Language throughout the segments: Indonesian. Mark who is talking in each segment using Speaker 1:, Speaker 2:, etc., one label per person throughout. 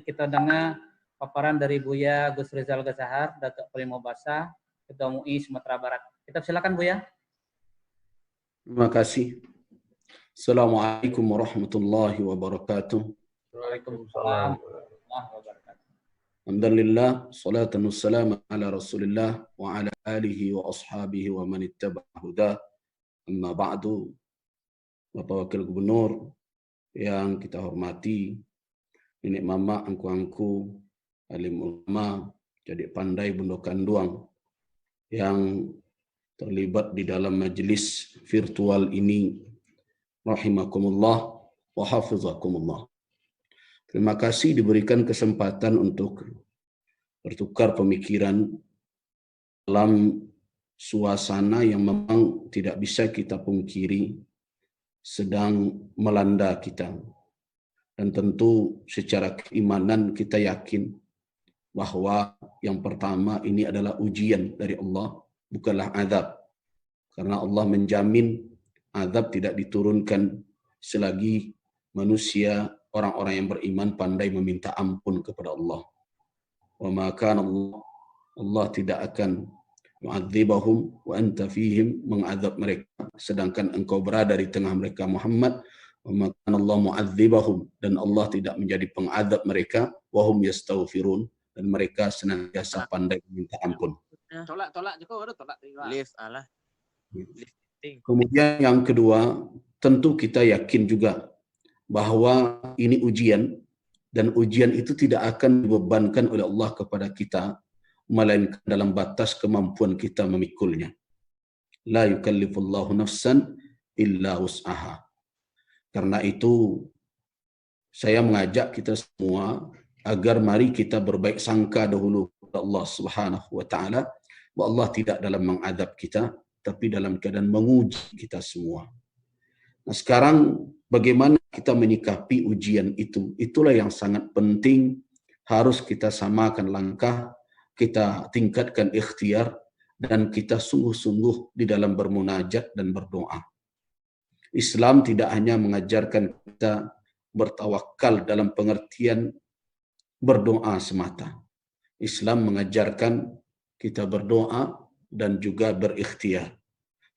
Speaker 1: kita dengar paparan dari Buya Gus Rizal Gazahar, Datuk Primo Basa, Ketua MUI Sumatera Barat. Kita silakan Buya.
Speaker 2: Terima kasih. Assalamualaikum warahmatullahi wabarakatuh.
Speaker 1: Waalaikumsalam warahmatullahi wabarakatuh.
Speaker 2: Alhamdulillah, salatan wassalamu ala Rasulillah wa ala alihi wa ashabihi wa man ittaba'a huda. Amma ba'du. Bapak Wakil Gubernur yang kita hormati, nenek mama, angku-angku, alim ulama, jadi pandai Bundo Kanduang yang terlibat di dalam majelis virtual ini, rahimakumullah wa hafizakumullah. Terima kasih diberikan kesempatan untuk bertukar pemikiran dalam suasana yang memang tidak bisa kita pungkiri sedang melanda kita. Dan tentu secara keimanan kita yakin bahwa yang pertama ini adalah ujian dari Allah, bukanlah azab. Karena Allah menjamin azab tidak diturunkan selagi manusia, orang-orang yang beriman pandai meminta ampun kepada Allah. Wa ma kana Allah tidak akan mu'adzibahum wa anta fihim, mengazab mereka sedangkan engkau berada di tengah mereka Muhammad. Wa ma kana Allah mu'adzibahum, dan Allah tidak menjadi pengazab mereka, wa hum yastaghfirun, dan mereka senantiasa pandai meminta ampun. Kemudian yang kedua, tentu kita yakin juga bahwa ini ujian, dan ujian itu tidak akan dibebankan oleh Allah kepada kita, melainkan dalam batas kemampuan kita memikulnya. La yukallifullahu nafsan illa wus'aha. Karena itu, saya mengajak kita semua agar mari kita berbaik sangka dahulu kepada Allah Subhanahu wa taala, bahwa Allah tidak dalam mengadab kita, tapi dalam keadaan menguji kita semua. Nah, sekarang bagaimana kita menyikapi ujian itu? Itulah yang sangat penting, harus kita samakan langkah, kita tingkatkan ikhtiar, dan kita sungguh-sungguh di dalam bermunajat dan berdoa. Islam tidak hanya mengajarkan kita bertawakal dalam pengertian berdoa semata. Islam mengajarkan kita berdoa dan juga berikhtiar.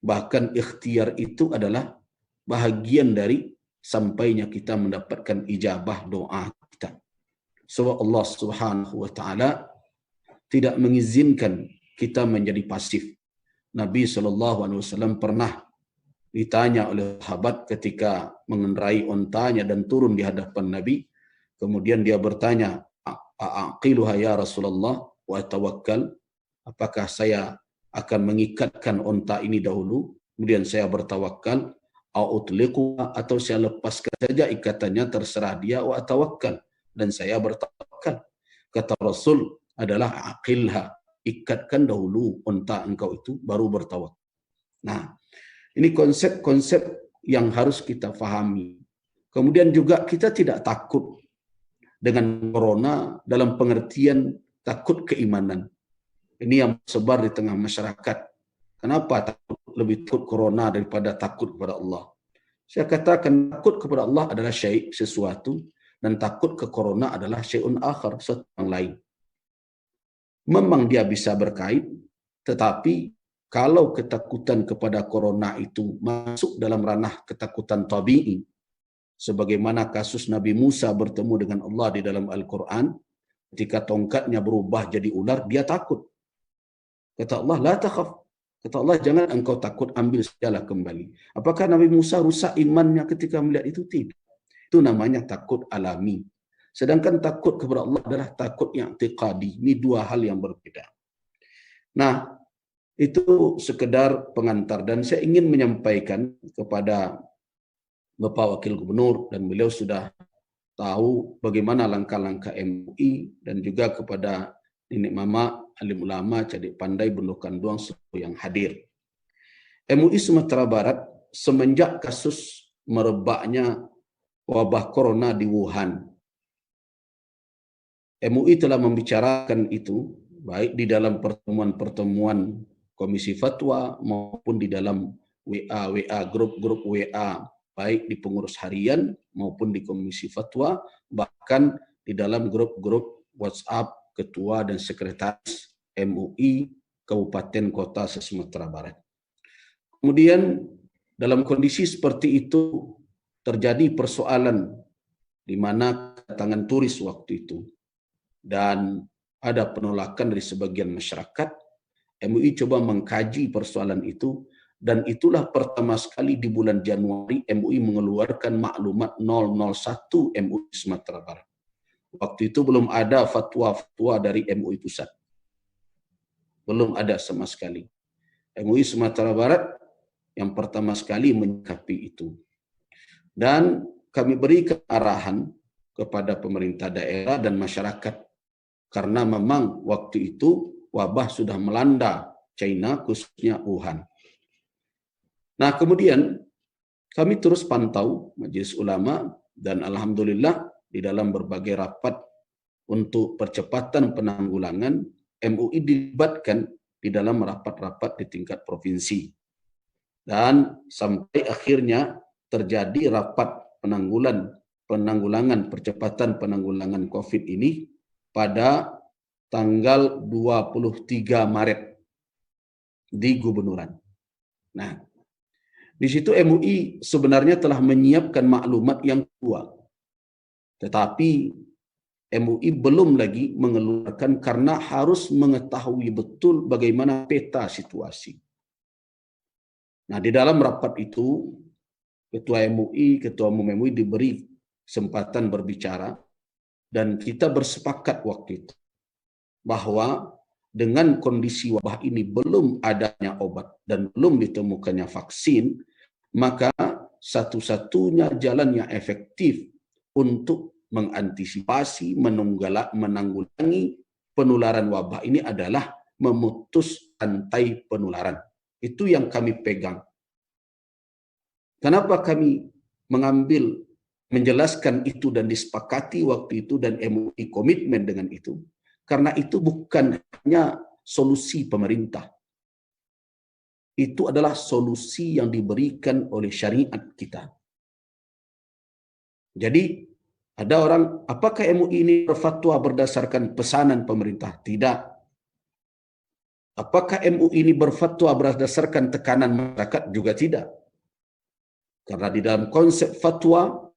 Speaker 2: Bahkan ikhtiar itu adalah bahagian dari sampainya kita mendapatkan ijabah doa kita. Sebab Allah Subhanahu wa taala tidak mengizinkan kita menjadi pasif. Nabi SAW pernah ditanya oleh sahabat ketika mengendarai ontanya dan turun di hadapan Nabi. Kemudian dia bertanya, "Aqiluha ya Rasulullah wa tawakkal?" Apakah saya akan mengikatkan onta ini dahulu, kemudian saya bertawakal, atau saya lepaskan saja ikatannya, terserah dia, wa tawakkal, dan saya bertawakal. Kata Rasul adalah aqilha, ikatkan dahulu onta engkau itu, baru bertawakal. Nah, ini konsep-konsep yang harus kita fahami. Kemudian juga kita tidak takut dengan corona dalam pengertian takut keimanan. Ini yang sebar di tengah masyarakat. Kenapa lebih takut corona daripada takut kepada Allah? Saya katakan takut kepada Allah adalah sesuatu, dan takut ke corona adalah syai'un akhar, sesuatu yang lain. Memang dia bisa berkait, tetapi kalau ketakutan kepada corona itu masuk dalam ranah ketakutan tabi'i, sebagaimana kasus Nabi Musa bertemu dengan Allah di dalam Al-Quran, ketika tongkatnya berubah jadi ular, dia takut. Kata Allah, la takhaf. Kata Allah, jangan engkau takut, ambil sajalah kembali. Apakah Nabi Musa rusak imannya ketika melihat itu? Tidak. Itu namanya takut alami. Sedangkan takut kepada Allah adalah takut yang i'tiqadi. Ini dua hal yang berbeda. Nah, itu sekedar pengantar. Dan saya ingin menyampaikan kepada Bapak Wakil Gubernur, dan beliau sudah tahu bagaimana langkah-langkah MUI, dan juga kepada nenek mama, alim ulama, cadik pandai, Bundo Kanduang yang hadir. MUI Sumatera Barat semenjak kasus merebaknya wabah corona di Wuhan, MUI telah membicarakan itu baik di dalam pertemuan-pertemuan komisi fatwa maupun di dalam WA, grup-grup WA, baik di pengurus harian maupun di komisi fatwa, bahkan di dalam grup-grup WhatsApp ketua dan sekretaris MUI Kabupaten Kota Sumatera Barat. Kemudian dalam kondisi seperti itu terjadi persoalan di mana kedatangan turis waktu itu dan ada penolakan dari sebagian masyarakat. MUI coba mengkaji persoalan itu dan itulah pertama sekali di bulan Januari MUI mengeluarkan maklumat 001 MUI Sumatera Barat. Waktu itu belum ada fatwa-fatwa dari MUI Pusat. Belum ada sama sekali. MUI Sumatera Barat yang pertama sekali menyikapi itu. Dan kami berikan arahan kepada pemerintah daerah dan masyarakat. Karena memang waktu itu wabah sudah melanda China, khususnya Wuhan. Nah kemudian kami terus pantau Majelis Ulama dan Alhamdulillah di dalam berbagai rapat untuk percepatan penanggulangan, MUI dilibatkan di dalam rapat-rapat di tingkat provinsi. Dan sampai akhirnya terjadi rapat penanggulangan percepatan penanggulangan COVID ini pada tanggal 23 Maret di Gubernuran. Nah, di situ MUI sebenarnya telah menyiapkan maklumat yang kuat. Tetapi MUI belum lagi mengeluarkan karena harus mengetahui betul bagaimana peta situasi. Nah, di dalam rapat itu, Ketua MUI, Ketua Umum MUI diberi kesempatan berbicara dan kita bersepakat waktu itu bahwa dengan kondisi wabah ini belum adanya obat dan belum ditemukannya vaksin, maka satu-satunya jalan yang efektif untuk mengantisipasi, menanggulangi penularan wabah ini adalah memutus rantai penularan. Itu yang kami pegang. Kenapa kami menjelaskan itu dan disepakati waktu itu dan MUI komitmen dengan itu? Karena itu bukan hanya solusi pemerintah. Itu adalah solusi yang diberikan oleh syariat kita. Jadi ada orang, apakah MUI ini berfatwa berdasarkan pesanan pemerintah? Tidak. Apakah MUI ini berfatwa berdasarkan tekanan masyarakat? Juga tidak. Karena di dalam konsep fatwa,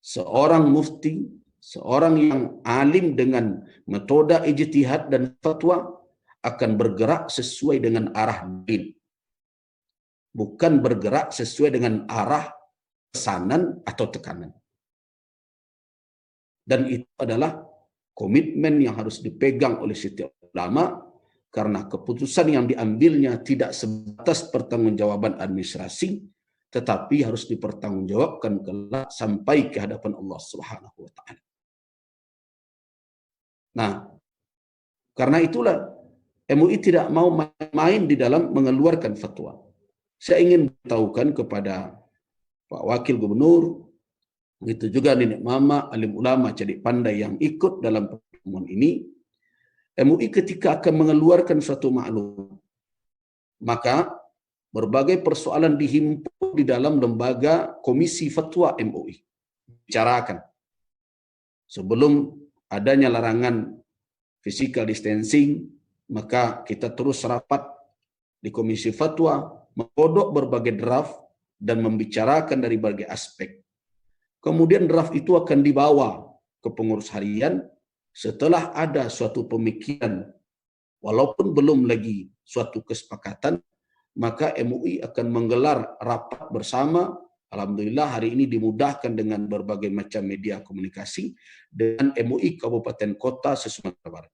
Speaker 2: seorang mufti, seorang yang alim dengan metode ijtihad dan fatwa akan bergerak sesuai dengan arah dalil. Bukan bergerak sesuai dengan arah pesanan atau tekanan. Dan itu adalah komitmen yang harus dipegang oleh setiap ulama karena keputusan yang diambilnya tidak sebatas pertanggungjawaban administrasi, tetapi harus dipertanggungjawabkan kelak sampai ke hadapan Allah Subhanahu wa taala. Nah, karena itulah MUI tidak mau main di dalam mengeluarkan fatwa. Saya ingin beritahukan kepada Pak Wakil Gubernur, begitu juga nenek mama, alim ulama, cerdik pandai yang ikut dalam pertemuan ini, MUI ketika akan mengeluarkan suatu maklum, maka berbagai persoalan dihimpun di dalam lembaga Komisi Fatwa MUI. Bicarakan. Sebelum adanya larangan physical distancing, maka kita terus rapat di Komisi Fatwa, menggodok berbagai draft dan membicarakan dari berbagai aspek. Kemudian draft itu akan dibawa ke pengurus harian setelah ada suatu pemikiran, walaupun belum lagi suatu kesepakatan, maka MUI akan menggelar rapat bersama. Alhamdulillah hari ini dimudahkan dengan berbagai macam media komunikasi dengan MUI Kabupaten Kota Sumatera Barat.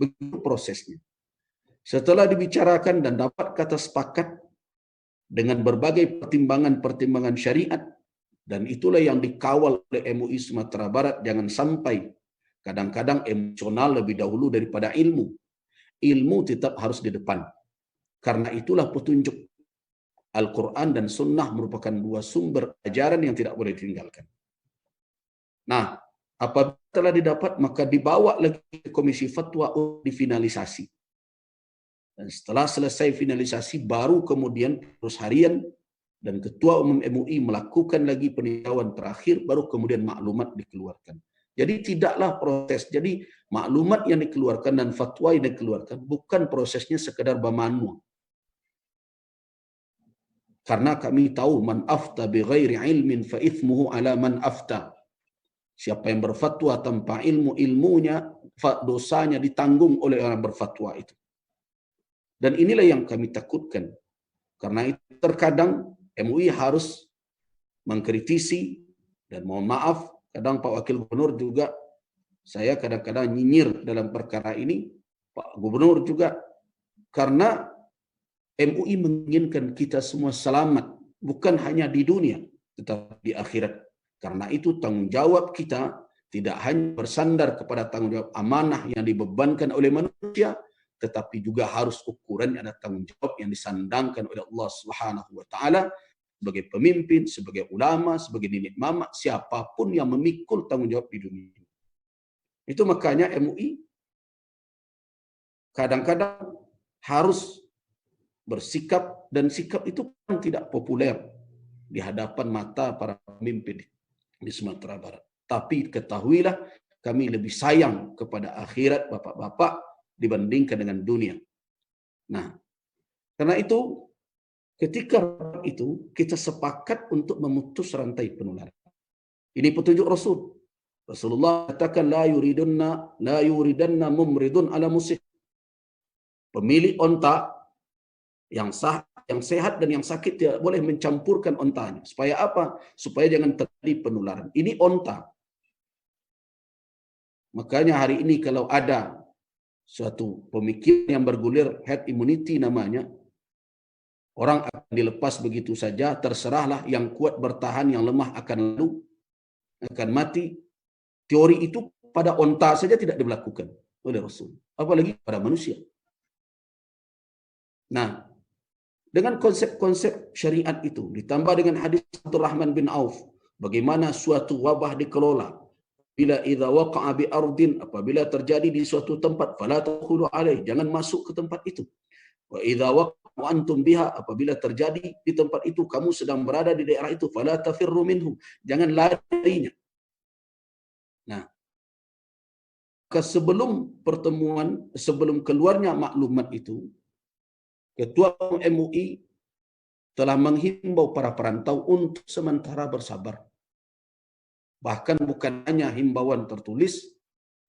Speaker 2: Begitu prosesnya. Setelah dibicarakan dan dapat kata sepakat dengan berbagai pertimbangan-pertimbangan syariat, dan itulah yang dikawal oleh MUI Sumatera Barat, jangan sampai kadang-kadang emosional lebih dahulu daripada ilmu. Ilmu tetap harus di depan. Karena itulah petunjuk Al-Quran dan Sunnah merupakan dua sumber ajaran yang tidak boleh ditinggalkan. Nah, apabila telah didapat, maka dibawa lagi ke Komisi Fatwa untuk difinalisasi. Dan setelah selesai finalisasi, baru kemudian pengurus harian dan Ketua Umum MUI melakukan lagi peninjauan terakhir, baru kemudian maklumat dikeluarkan. Jadi tidaklah proses. Jadi maklumat yang dikeluarkan dan fatwa yang dikeluarkan bukan prosesnya sekedar bermanual. Karena kami tahu man afta bi ghairi ilmin fa ithmuhu ala man afta. Siapa yang berfatwa tanpa ilmu, ilmunya dosanya ditanggung oleh orang berfatwa itu. Dan inilah yang kami takutkan. Karena itu terkadang MUI harus mengkritisi, dan mohon maaf, kadang Pak Wakil Gubernur juga, saya kadang-kadang nyinyir dalam perkara ini, Pak Gubernur juga, karena MUI menginginkan kita semua selamat, bukan hanya di dunia, tetapi di akhirat. Karena itu tanggung jawab kita tidak hanya bersandar kepada tanggung jawab amanah yang dibebankan oleh manusia, tetapi juga harus ukurannya ada tanggung jawab yang disandangkan oleh Allah Subhanahu wa taala sebagai pemimpin, sebagai ulama, sebagai nenek mama, siapapun yang memikul tanggung jawab di dunia. Itu makanya MUI kadang-kadang harus bersikap, dan sikap itu kan tidak populer di hadapan mata para pemimpin di Sumatera Barat. Tapi ketahuilah, kami lebih sayang kepada akhirat bapak-bapak dibandingkan dengan dunia. Nah, karena itu ketika itu kita sepakat untuk memutus rantai penularan. Ini petunjuk Rasul. Rasulullah katakan la yuridanna mumridun ala musih. Pemilik onta yang sah, yang sehat dan yang sakit tidak boleh mencampurkan ontanya. Supaya apa? Supaya jangan terjadi penularan. Ini onta. Makanya hari ini kalau ada suatu pemikiran yang bergulir herd immunity namanya, orang akan dilepas begitu saja, terserahlah, yang kuat bertahan, yang lemah akan lalu, akan mati. Teori itu pada onta saja tidak dilakukan oleh Rasul, apalagi pada manusia. Nah, dengan konsep-konsep syariat itu, ditambah dengan hadis Abdurrahman bin Auf, bagaimana suatu wabah dikelola. Bila idza waqa'a bi ardin, apabila terjadi di suatu tempat, fala tadkhulu alaih, jangan masuk ke tempat itu. Wa idza waqa'a antum biha, apabila terjadi di tempat itu, kamu sedang berada di daerah itu, fala tafirru minhu, jangan lari darinya. Nah, sebelum keluarnya maklumat itu, Ketua MUI telah menghimbau para perantau untuk sementara bersabar. Bahkan bukan hanya himbauan tertulis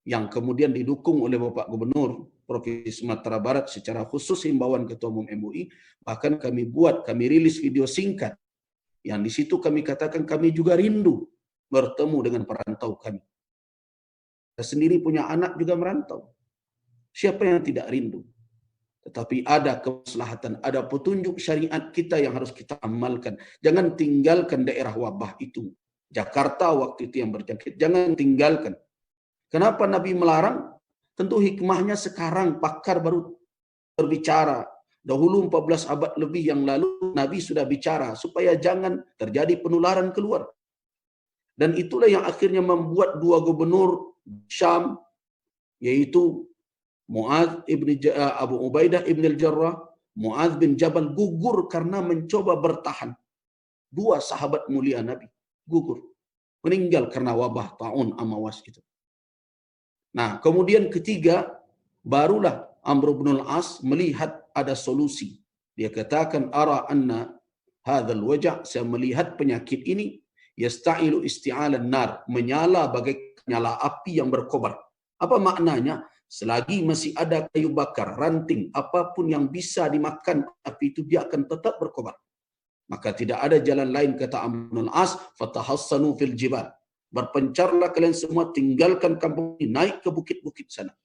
Speaker 2: yang kemudian didukung oleh Bapak Gubernur Provinsi Sumatera Barat secara khusus, himbauan Ketua Umum MUI, bahkan kami rilis video singkat yang di situ kami katakan kami juga rindu bertemu dengan perantau kami. Saya sendiri punya anak juga merantau. Siapa yang tidak rindu? Tetapi ada kemaslahatan, ada petunjuk syariat kita yang harus kita amalkan. Jangan tinggalkan daerah wabah itu. Jakarta waktu itu yang berjangkit, jangan tinggalkan. Kenapa Nabi melarang? Tentu hikmahnya sekarang pakar baru berbicara. Dahulu 14 abad lebih yang lalu Nabi sudah bicara supaya jangan terjadi penularan keluar. Dan itulah yang akhirnya membuat dua gubernur Syam, yaitu Abu Ubaidah ibn al-Jarrah, Mu'adz bin Jabal, gugur karena mencoba bertahan. Dua sahabat mulia Nabi gugur, meninggal karena wabah taun Amawas itu. Nah, kemudian ketiga, barulah Amr bin al-As melihat ada solusi. Dia katakan, ara anna hadzal waja', saya melihat penyakit ini yasta'ilu isti'alan nar, menyala bagai nyala api yang berkobar. Apa maknanya? Selagi masih ada kayu bakar, ranting, apapun yang bisa dimakan api itu, dia akan tetap berkobar. Maka tidak ada jalan lain, kata Amr bin al-As, fatahassanu fil jibal, berpencarlah kalian semua, tinggalkan kampung ini, naik ke bukit-bukit sana.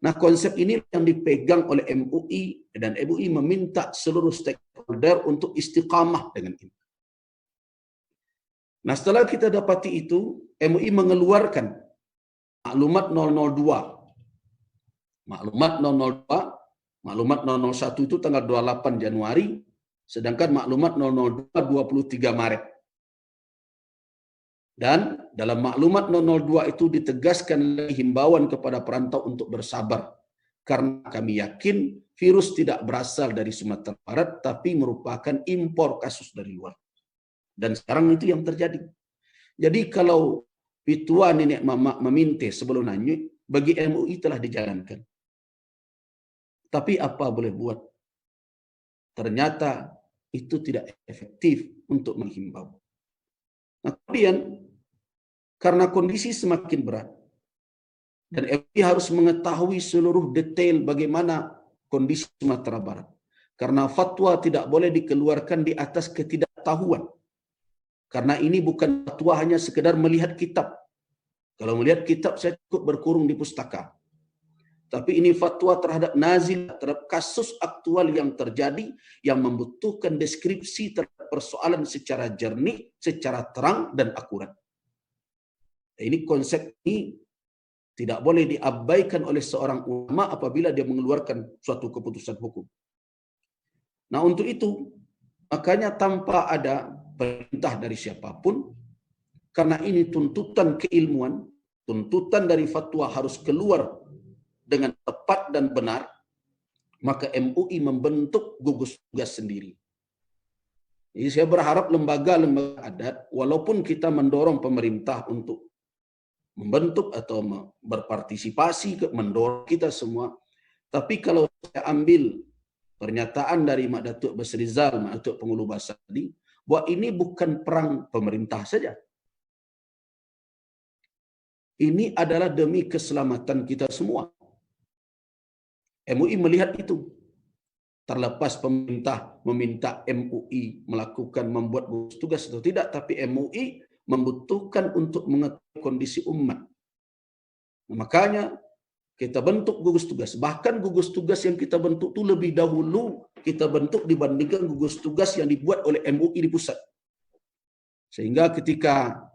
Speaker 2: Nah, konsep ini yang dipegang oleh MUI, dan MUI meminta seluruh stakeholder untuk istiqamah dengan ini. Nah, setelah kita dapati itu, MUI mengeluarkan maklumat 002. Maklumat 002, maklumat 001 itu tanggal 28 Januari, sedangkan maklumat 002 23 Maret. Dan dalam maklumat 002 itu ditegaskan himbauan kepada perantau untuk bersabar. Karena kami yakin virus tidak berasal dari Sumatera Barat, tapi merupakan impor kasus dari luar. Dan sekarang itu yang terjadi. Jadi kalau Pitua nenek mama meminta sebelum nanya, bagi MUI telah dijalankan. Tapi apa boleh buat? Ternyata itu tidak efektif untuk menghimbau. Nah, kemudian karena kondisi semakin berat dan MUI harus mengetahui seluruh detail bagaimana kondisi Sumatera Barat. Karena fatwa tidak boleh dikeluarkan di atas ketidaktahuan. Karena ini bukan fatwa hanya sekedar melihat kitab. Kalau melihat kitab saya cukup berkurung di pustaka. Tapi ini fatwa terhadap nazil, terhadap kasus aktual yang terjadi yang membutuhkan deskripsi terhadap persoalan secara jernih, secara terang dan akurat. Ini konsep ini tidak boleh diabaikan oleh seorang ulama apabila dia mengeluarkan suatu keputusan hukum. Nah, untuk itu makanya tanpa ada perintah dari siapapun, karena ini tuntutan keilmuan, tuntutan dari fatwa harus keluar dengan tepat dan benar, maka MUI membentuk gugus tugas sendiri. Jadi saya berharap lembaga-lembaga adat, walaupun kita mendorong pemerintah untuk membentuk atau berpartisipasi, mendorong kita semua, tapi kalau saya ambil pernyataan dari Mak Datuk Basrizal, Mak Datuk Pengulu Bahasa tadi, bahwa ini bukan perang pemerintah saja. Ini adalah demi keselamatan kita semua. MUI melihat itu. Terlepas pemerintah meminta MUI membuat gugus tugas atau tidak, tapi MUI membutuhkan untuk mengetahui kondisi umat. Nah, makanya kita bentuk gugus tugas. Bahkan gugus tugas yang kita bentuk itu lebih dahulu kita bentuk dibandingkan gugus tugas yang dibuat oleh MUI di pusat. Sehingga ketika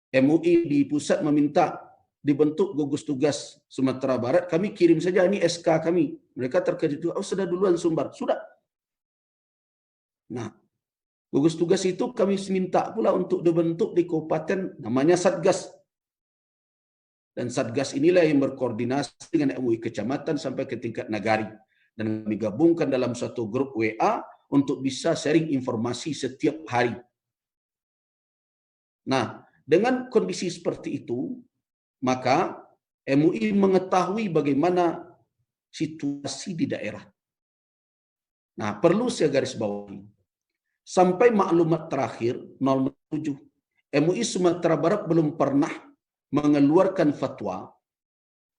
Speaker 2: MUI di pusat meminta dibentuk gugus tugas Sumatera Barat, kami kirim saja ini SK kami. Mereka terkejut, oh sudah duluan Sumbar. Sudah. Nah, gugus tugas itu kami minta pula untuk dibentuk di kabupaten namanya Satgas. Dan Satgas inilah yang berkoordinasi dengan MUI kecamatan sampai ke tingkat nagari. Dan kami gabungkan dalam satu grup WA untuk bisa sharing informasi setiap hari. Nah, dengan kondisi seperti itu, maka MUI mengetahui bagaimana situasi di daerah. Nah, perlu saya garis bawahi. Sampai maklumat terakhir 07, MUI Sumatera Barat belum pernah mengeluarkan fatwa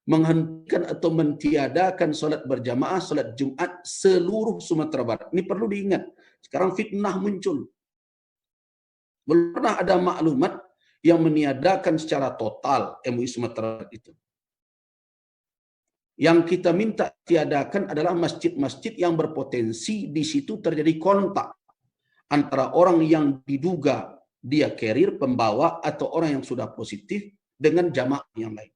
Speaker 2: menghentikan atau mentiadakan solat berjamaah, solat Jumat seluruh Sumatera Barat. Ini perlu diingat. Sekarang fitnah muncul. Belum pernah ada maklumat yang meniadakan secara total MUI Sumatera Barat itu. Yang kita minta tiadakan adalah masjid-masjid yang berpotensi di situ terjadi kontak antara orang yang diduga dia carrier, pembawa, atau orang yang sudah positif dengan jamaah yang lain.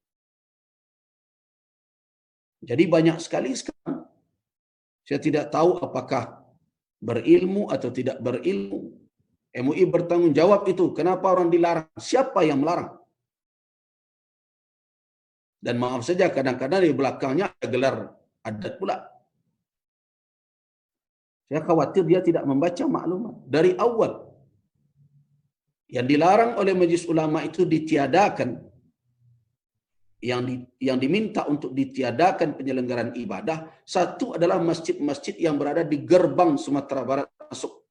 Speaker 2: Jadi banyak sekali sekarang. Saya tidak tahu apakah berilmu atau tidak berilmu. MUI bertanggung jawab itu. Kenapa orang dilarang? Siapa yang melarang? Dan maaf saja, kadang-kadang di belakangnya ada gelar adat pula. Saya khawatir dia tidak membaca maklumat. Dari awal, yang dilarang oleh Majelis Ulama itu ditiadakan. Yang diminta untuk ditiadakan penyelenggaraan ibadah, satu adalah masjid-masjid yang berada di gerbang Sumatera Barat masuk.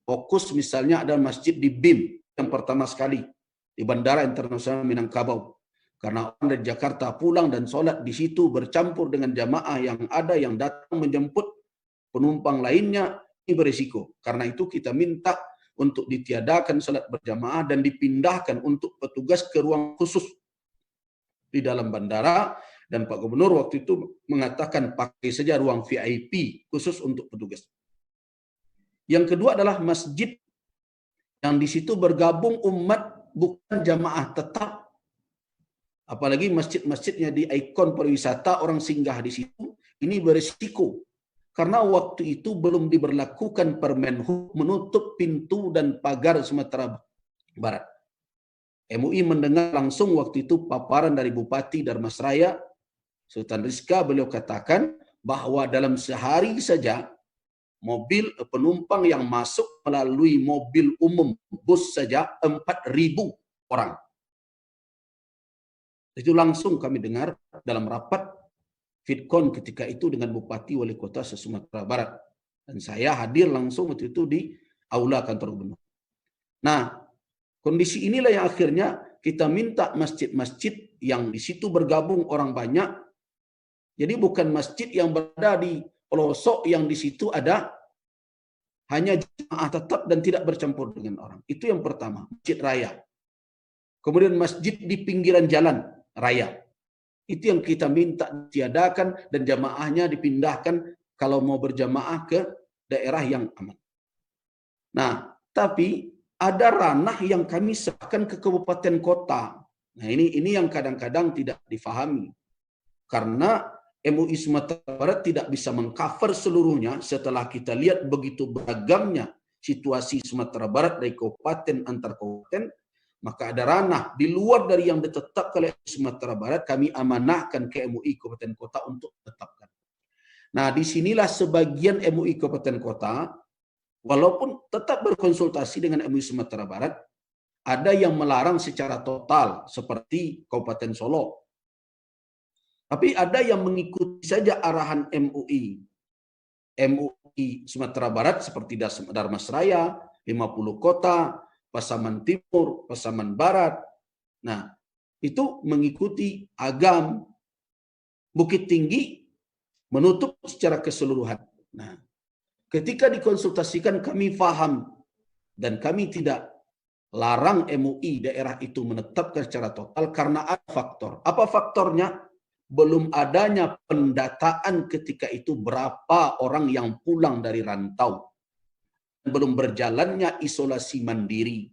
Speaker 2: Fokus misalnya ada masjid di BIM yang pertama sekali di Bandara Internasional Minangkabau. Karena orang dari Jakarta pulang dan sholat di situ bercampur dengan jamaah yang ada yang datang menjemput penumpang lainnya, ini berisiko. Karena itu kita minta untuk ditiadakan sholat berjamaah dan dipindahkan untuk petugas ke ruang khusus di dalam bandara, dan Pak Gubernur waktu itu mengatakan pakai saja ruang VIP khusus untuk petugas. Yang kedua adalah masjid yang di situ bergabung umat bukan jamaah tetap. Apalagi masjid-masjidnya di ikon pariwisata, orang singgah di situ, ini berisiko. Karena waktu itu belum diberlakukan Permenhub menutup pintu dan pagar Sumatera Barat. MUI mendengar langsung waktu itu paparan dari Bupati Darmasraya, Sultan Rizka, beliau katakan bahwa dalam sehari saja mobil penumpang yang masuk melalui mobil umum bus saja 4.000 orang Itu langsung kami dengar dalam rapat Fitcon ketika itu dengan Bupati Wali Kota Sumatera Barat. Dan saya hadir langsung waktu itu di aula kantor gubernur. Nah, kondisi inilah yang akhirnya kita minta masjid-masjid yang di situ bergabung orang banyak. Jadi bukan masjid yang berada di pelosok yang di situ ada hanya jemaah tetap dan tidak bercampur dengan orang. Itu yang pertama, masjid raya. Kemudian masjid di pinggiran jalan raya. Itu yang kita minta ditiadakan dan jamaahnya dipindahkan kalau mau berjamaah ke daerah yang aman. Nah, tapi ada ranah yang kami serahkan ke kabupaten kota. Nah, ini yang kadang-kadang tidak difahami. Karena MUI Sumatera Barat tidak bisa mengcover seluruhnya setelah kita lihat begitu beragamnya situasi Sumatera Barat dari kabupaten antar kabupaten, maka ada ranah di luar dari yang ditetapkan oleh Sumatera Barat, kami amanahkan ke MUI Kabupaten Kota untuk tetapkan. Nah, disinilah sebagian MUI Kabupaten Kota, walaupun tetap berkonsultasi dengan MUI Sumatera Barat, ada yang melarang secara total seperti Kabupaten Solo. Tapi ada yang mengikuti saja arahan MUI Sumatera Barat seperti Dharmasraya, 50 kota, Pasaman Timur, Pasaman Barat. Nah, itu mengikuti Agam. Bukit Tinggi menutup secara keseluruhan. Nah, ketika dikonsultasikan kami paham dan kami tidak larang MUI daerah itu menetapkan secara total karena ada faktor. Apa faktornya? Belum adanya pendataan ketika itu berapa orang yang pulang dari rantau. Belum berjalannya isolasi mandiri.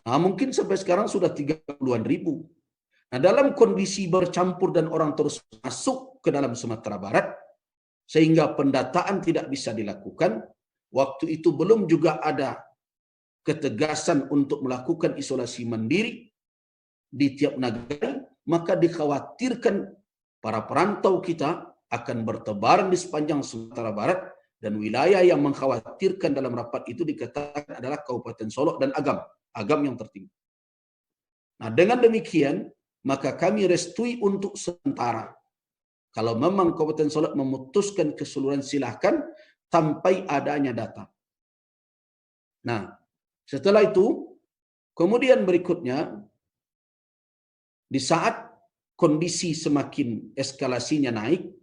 Speaker 2: Nah, mungkin sampai sekarang sudah 30-an ribu. Nah, dalam kondisi bercampur dan orang terus masuk ke dalam Sumatera Barat, sehingga pendataan tidak bisa dilakukan, waktu itu belum juga ada ketegasan untuk melakukan isolasi mandiri di tiap negara, maka dikhawatirkan para perantau kita akan bertebaran di sepanjang Sumatera Barat. Dan wilayah yang mengkhawatirkan dalam rapat itu dikatakan adalah Kabupaten Solo dan Agam yang tertinggi. Nah, dengan demikian, maka kami restui untuk sementara. Kalau memang Kabupaten Solo memutuskan keseluruhan silahkan sampai adanya data. Nah, setelah itu, kemudian berikutnya, di saat kondisi semakin eskalasinya naik,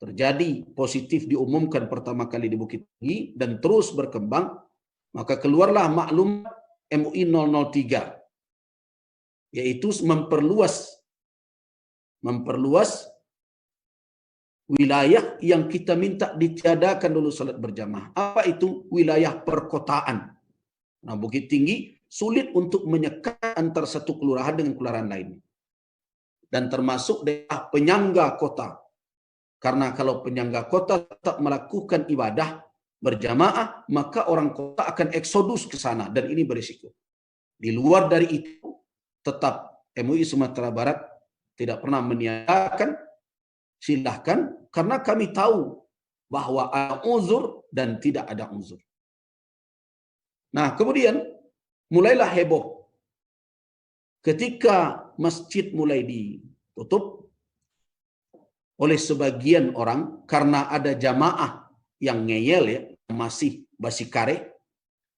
Speaker 2: terjadi positif diumumkan pertama kali di Bukit Tinggi dan terus berkembang, maka keluarlah maklumat MUI 003, yaitu memperluas wilayah yang kita minta ditiadakan dulu salat berjamaah. Apa itu? Wilayah perkotaan. Nah, Bukit Tinggi sulit untuk menyekat antara satu kelurahan dengan kelurahan lain. Dan termasuk daerah penyangga kota. Karena kalau penyangga kota tetap melakukan ibadah berjamaah, maka orang kota akan eksodus ke sana dan ini berisiko. Di luar dari itu, tetap MUI Sumatera Barat tidak pernah meniadakan, silahkan, karena kami tahu bahwa ada uzur dan tidak ada uzur. Nah, kemudian mulailah heboh. Ketika masjid mulai ditutup oleh sebagian orang karena ada jamaah yang ngeyel ya, masih basikare.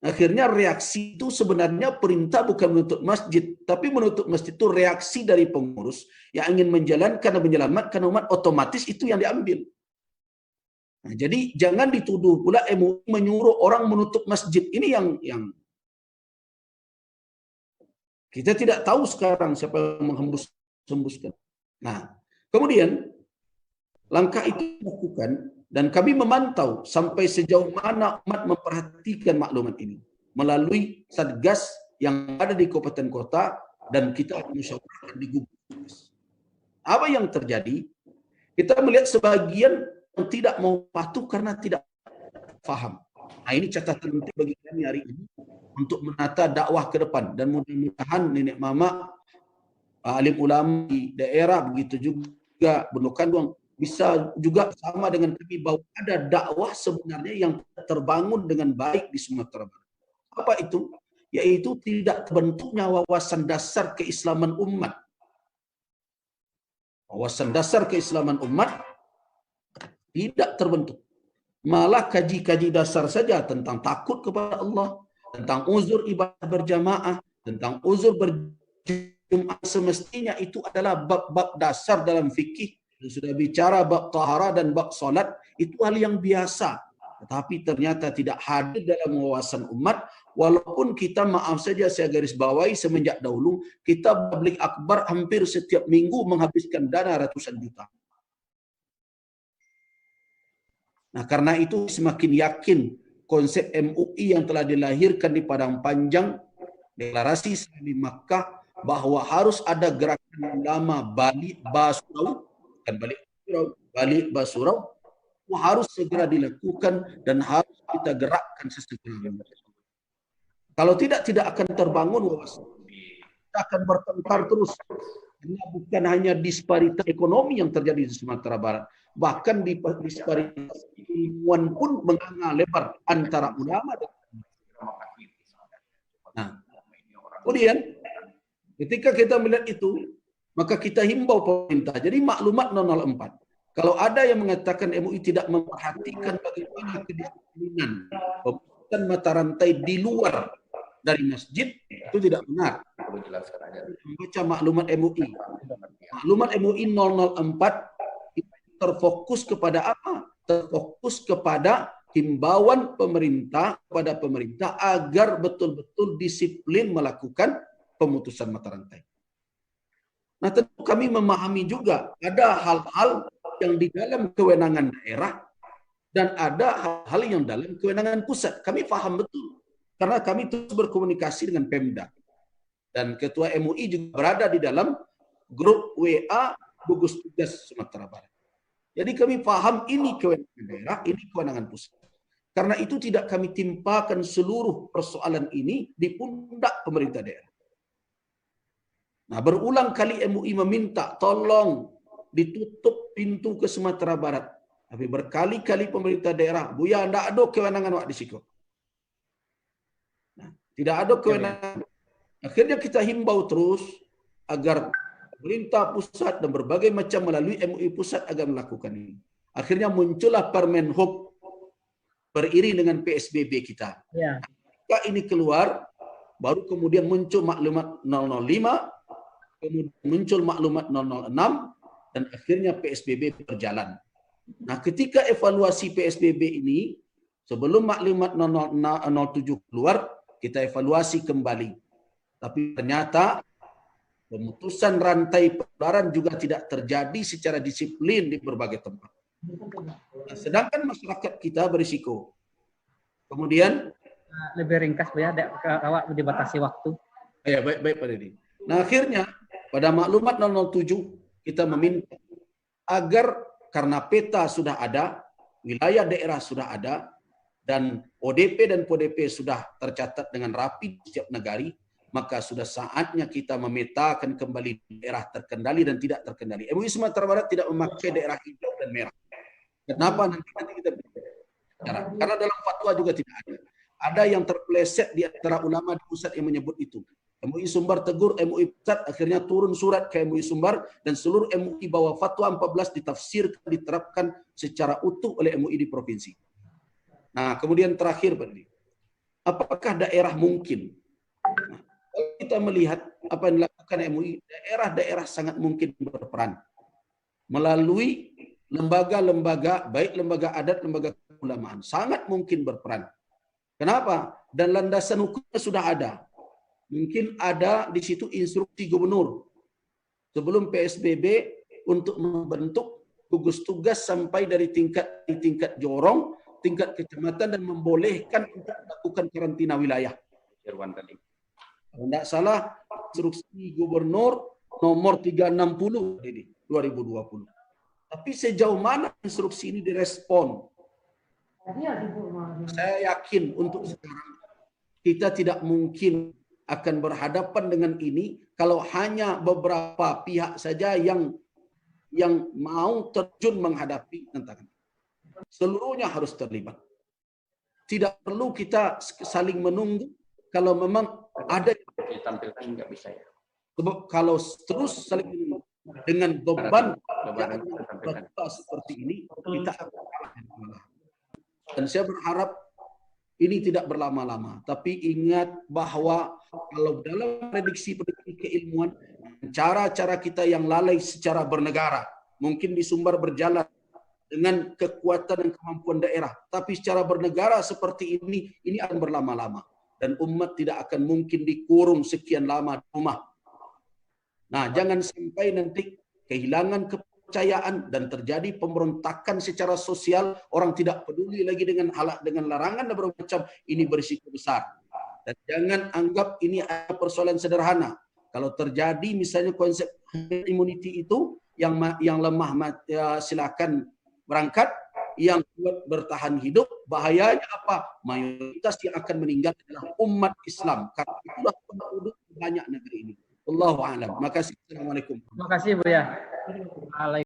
Speaker 2: Akhirnya reaksi itu sebenarnya perintah bukan menutup masjid, tapi menutup masjid itu reaksi dari pengurus yang ingin menjalankan dan menyelamatkan umat, otomatis itu yang diambil. Nah, jadi jangan dituduh pula MUI menyuruh orang menutup masjid. Ini yang kita tidak tahu sekarang siapa yang menghembuskan. Nah, kemudian langkah itu dilakukan dan kami memantau sampai sejauh mana umat memperhatikan maklumat ini melalui satgas yang ada di kabupaten kota dan kita musyawarahkan di gugus. Apa yang terjadi? Kita melihat sebagian yang tidak mau patuh karena tidak paham. Nah, ini catatan penting bagi kami hari ini untuk menata dakwah ke depan dan mudah-mudahan nenek mama, alim ulama di daerah begitu juga Bendokandung bisa juga sama dengan kami bahwa ada dakwah sebenarnya yang terbangun dengan baik di Sumatera Barat. Apa itu? yaitu tidak terbentuknya wawasan dasar keislaman umat. Wawasan dasar keislaman umat tidak terbentuk. Malah kaji-kaji dasar saja tentang takut kepada Allah, tentang uzur ibadah berjamaah, tentang uzur berjum'ah, semestinya itu adalah bab-bab dasar dalam fikih. Sudah bicara bab tahara dan bab solat, itu hal yang biasa. Tetapi ternyata tidak hadir dalam wawasan umat, walaupun kita, maaf saja saya garis bawahi, semenjak dahulu, kita tabligh akbar hampir setiap minggu menghabiskan dana ratusan juta. Nah, karena itu semakin yakin konsep MUI yang telah dilahirkan di Padang Panjang, deklarasi Islami Makkah, bahwa harus ada gerakan ulama balik basurau, dan balik basurau, harus segera dilakukan dan harus kita gerakkan sesegera. Kalau tidak akan terbangun wawasan. Kita akan bertengkar terus. Karena bukan hanya disparitas ekonomi yang terjadi di Sumatera Barat, bahkan disparitas ilmuwan pun menganga lebar antara ulama dan kemudian ketika kita melihat itu, maka kita himbau pemerintah. Jadi maklumat 004. Kalau ada yang mengatakan MUI tidak memperhatikan bagaimana kedisiplinan pembuatan mata rantai di luar dari masjid, itu tidak benar. Membaca maklumat MUI. Maklumat MUI 004 itu terfokus kepada apa? Terfokus kepada himbauan pemerintah kepada pemerintah agar betul-betul disiplin melakukan pemutusan mata rantai. Nah, tentu kami memahami juga ada hal-hal yang di dalam kewenangan daerah dan ada hal-hal yang dalam kewenangan pusat. Kami paham betul karena kami terus berkomunikasi dengan Pemda dan Ketua MUI juga berada di dalam grup WA gugus tugas Sumatera Barat. Jadi kami paham ini kewenangan daerah, ini kewenangan pusat. Karena itu tidak kami timpakan seluruh persoalan ini di pundak pemerintah daerah. Nah, berulang kali MUI meminta tolong ditutup pintu ke Sumatera Barat. Tapi berkali-kali pemerintah daerah, Buya, tidak ada kewenangan wak di situ. Nah, tidak ada kewenangan. Akhirnya kita himbau terus agar pemerintah pusat dan berbagai macam melalui MUI pusat agar melakukan ini. Akhirnya muncullah Permen Hub beriring dengan PSBB kita. Ya. Ketika ini keluar, baru kemudian muncul maklumat 005, kemudian muncul maklumat 006, dan akhirnya PSBB berjalan. Nah, ketika evaluasi PSBB ini, sebelum maklumat 007 keluar, kita evaluasi kembali. Tapi ternyata pemutusan rantai penularan juga tidak terjadi secara disiplin di berbagai tempat. Nah, sedangkan masyarakat kita berisiko. Kemudian
Speaker 1: lebih ringkas ya, awak dibatasi waktu.
Speaker 2: Ya, baik Pak Deddy. Nah, akhirnya pada maklumat 007 kita meminta agar karena peta sudah ada, wilayah daerah sudah ada, dan ODP dan PODP sudah tercatat dengan rapi di setiap negari, maka sudah saatnya kita memetakan kembali daerah terkendali dan tidak terkendali. MUI Sumatera Barat tidak memakai daerah hijau dan merah. Kenapa? Nanti kita bicara. Karena dalam fatwa juga tidak ada. Ada yang terpeleset di antara ulama di pusat yang menyebut itu. MUI Sumbar tegur MUI pusat, akhirnya turun surat ke MUI Sumbar dan seluruh MUI bawah fatwa 14 ditafsirkan, diterapkan secara utuh oleh MUI di provinsi. Nah, kemudian terakhir, Pak Didi, apakah daerah mungkin? Nah, kalau kita melihat apa yang dilakukan MUI, daerah-daerah sangat mungkin berperan melalui lembaga-lembaga, baik lembaga adat, lembaga keulamaan, sangat mungkin berperan. Kenapa? Dan landasan hukumnya sudah ada. Mungkin ada di situ instruksi gubernur sebelum PSBB untuk membentuk gugus tugas sampai dari tingkat jorong, tingkat kecamatan, dan membolehkan untuk melakukan karantina wilayah. Irwan tadi. Kalau tidak salah, instruksi gubernur nomor 360 ini 2020. Tapi sejauh mana instruksi ini direspon? Saya yakin untuk sekarang kita tidak mungkin akan berhadapan dengan ini kalau hanya beberapa pihak saja yang mau terjun menghadapi tantangan. Seluruhnya harus terlibat. Tidak perlu kita saling menunggu. Kalau memang Ada
Speaker 1: Ditampilkan nggak bisa ya.
Speaker 2: sebab kalau terus saling dengan beban
Speaker 1: Coba nanti kita tampilkan.
Speaker 2: seperti ini, kita akan kalah. Dan saya berharap ini tidak berlama-lama. Tapi ingat bahwa kalau dalam prediksi keilmuan, cara-cara kita yang lalai secara bernegara, mungkin di Sumbar berjalan dengan kekuatan dan kemampuan daerah. Tapi secara bernegara seperti ini akan berlama-lama. Dan umat tidak akan mungkin dikurung sekian lama di rumah. Nah, jangan sampai nanti kehilangan kepercayaan dan terjadi pemberontakan secara sosial, orang tidak peduli lagi dengan larangan dan berbagai macam, ini berisiko besar. Dan jangan anggap ini persoalan sederhana. Kalau terjadi misalnya konsep immunity itu, yang lemah silakan berangkat, yang kuat bertahan hidup. Bahayanya apa? Mayoritas yang akan meninggal adalah umat Islam. Karena itulah penduduk banyak negeri ini. Allahu a'lam. Makasih. Assalamualaikum.
Speaker 1: Terima kasih Buya.